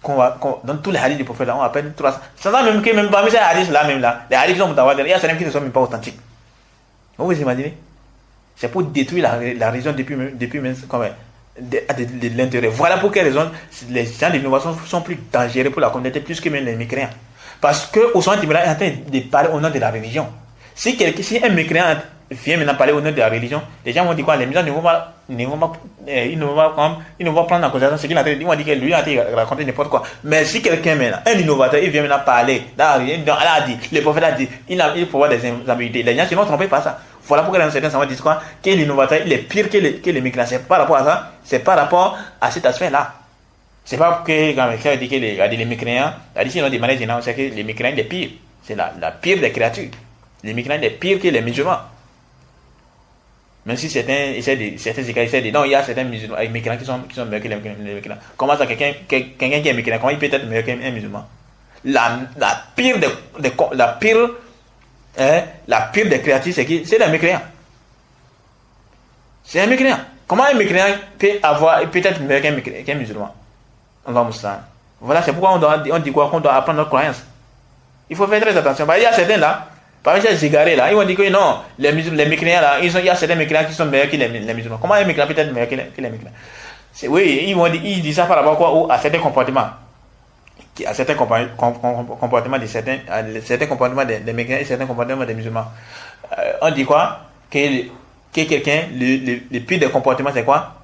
Dans tous les hadiths du prophète, on appelle 300. Sans même que même parmi ces hadiths là, les hadiths qui sont mutawatir, il y a certains qui ne sont même pas authentiques. Vous imaginez? C'est pour détruire la religion depuis même de l'intérieur. Voilà pour quelle raison les gens de l'innovation sont plus dangereux pour la communauté plus que même les mécréants. Parce que Ousmane Timéla est en train de parler au nom de la religion. Si un mécréant vient maintenant parler au nom de la religion, les gens vont dire quoi? Les musulmans ne vont pas prendre en considération ce qu'il a dit. Ils vont dire que lui a raconté n'importe quoi. Mais si quelqu'un maintenant, un innovateur, il vient maintenant parler, elle a dit, le prophète a dit, il faut avoir des ambiguïtés. Les gens ne sont pas trompés par ça. Voilà pourquoi dans certains savants disent quoi? Que l'innovateur, il est pire que les mécréants. C'est par rapport à ça, c'est par rapport à cet aspect-là. C'est pas que quand quelqu'un dit que les mécréants, sinon de manière générale, c'est que les mécréants, il est pire. C'est la pire des créatures. Les mécréants, il est pire que les musulmans. Même si certains essaient de dire, non, il y a certains musulmans, mécréants qui sont meilleurs que les mécréants. Comment ça, quelqu'un qui est mécréant, comment il peut être meilleur qu'un musulman? La pire des créatures, c'est les mécréants. C'est un mécréant. Comment un mécréant peut être meilleur qu'un musulman? Voilà, c'est pourquoi on dit quoi? Qu'on doit apprendre notre croyance. Il faut faire très attention. Il y a certains là, par exemple, les égarés là, ils vont dire que non, les mécréants là, il y a certains mécréants qui sont meilleurs que les musulmans. Comment un mécréant peut être meilleur que les mécréants? Oui, ils disent ça par rapport à quoi? À certains comportements. À certains comportements certains comportements des mécréants et certains comportements des musulmans. On dit quoi? Que quelqu'un, le pire des comportements, c'est quoi?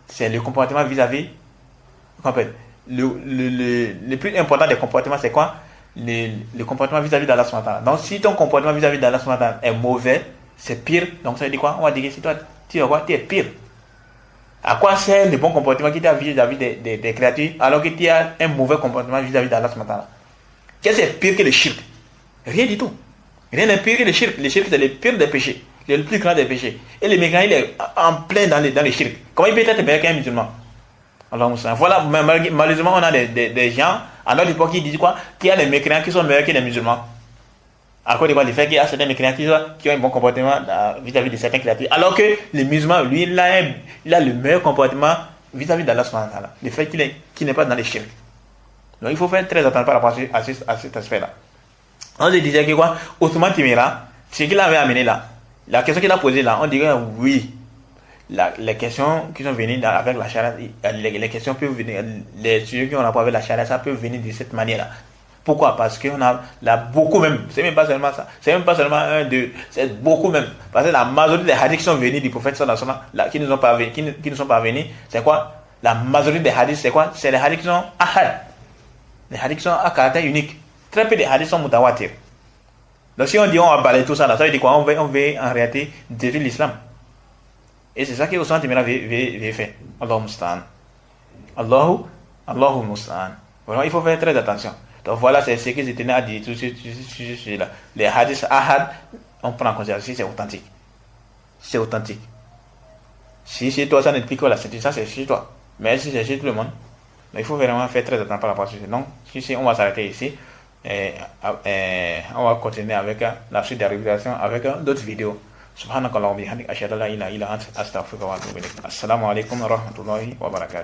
C'est le comportement vis-à-vis. Le plus important des comportements, c'est quoi? Le comportement vis-à-vis d'Allah subhanahu wa ta'ala. Donc, si ton comportement vis-à-vis d'Allah subhanahu wa ta'ala est mauvais, c'est pire. Donc, ça veut dire quoi? On va dire que si toi, tu es pire. À quoi sert le bon comportement qui t'a vis-à-vis des créatures alors que tu as un mauvais comportement vis-à-vis d'Allah subhanahu wa ta'ala? Qu'est-ce qui est pire que le shirk? Rien du tout. Rien n'est pire que le shirk. Le shirk, c'est le pire des péchés. C'est le plus grand des péchés. Et le mécréant, il est en plein dans les shirk. Comment il peut être meilleur qu'un musulman? Alors, voilà, malheureusement, on a des gens à notre époque qui disent quoi? Qu'il y a les mécréants qui sont meilleurs que les musulmans. À cause de quoi? Le fait qu'il y a certains mécréants qui ont un bon comportement vis-à-vis de certains créatures. Alors que les musulmans, lui, il a le meilleur comportement vis-à-vis d'Allah subhanahu wa ta'ala. Le fait qu'il n'est pas dans les shirk. Donc il faut faire très attention par rapport à cet aspect-là. On se disait que quoi? Othman Timira, ce qu'il avait amené là, la question qu'il a posée là, on dirait oui. Les questions qui sont venues avec la charia, les questions peuvent venir, les sujets qui ont rapport avec la charia, ça peut venir de cette manière-là. Pourquoi? Parce qu'on a beaucoup même, c'est même pas seulement ça, c'est même pas seulement un, deux, c'est beaucoup même. Parce que la majorité des hadiths qui sont venus du prophète sallallahu alayhi wa sallam, qui ne sont pas venus, c'est quoi? La majorité des hadiths, c'est quoi? C'est les hadiths qui sont ahad. Les hadiths qui sont à caractère unique. Très peu de hadiths sont mutawatir. Donc si on dit on va balayer tout ça là, ça veut dire quoi? On veut en réalité détruire l'islam. Et c'est ça que Ousmane Timira avait fait. Allahu musta'an. Allahu musta'an. Voilà, il faut faire très attention. Donc voilà, c'est ce que je tenais à dire tout ce là. Les hadiths ahad, on prend en considération si c'est authentique. C'est authentique. Si c'est toi, ça n'implique pas la ceinture, ça c'est chez toi. Mais si c'est chez tout le monde, il faut vraiment faire très attention par rapport à ça. Donc, si on va s'arrêter ici, on va continuer avec la suite des révélations avec d'autres vidéos. سبحانك اللهم وبحمدك أشهد أن لا إله إلا أنت أستغفرك وأتوب إليك. السلام عليكم ورحمة الله وبركاته.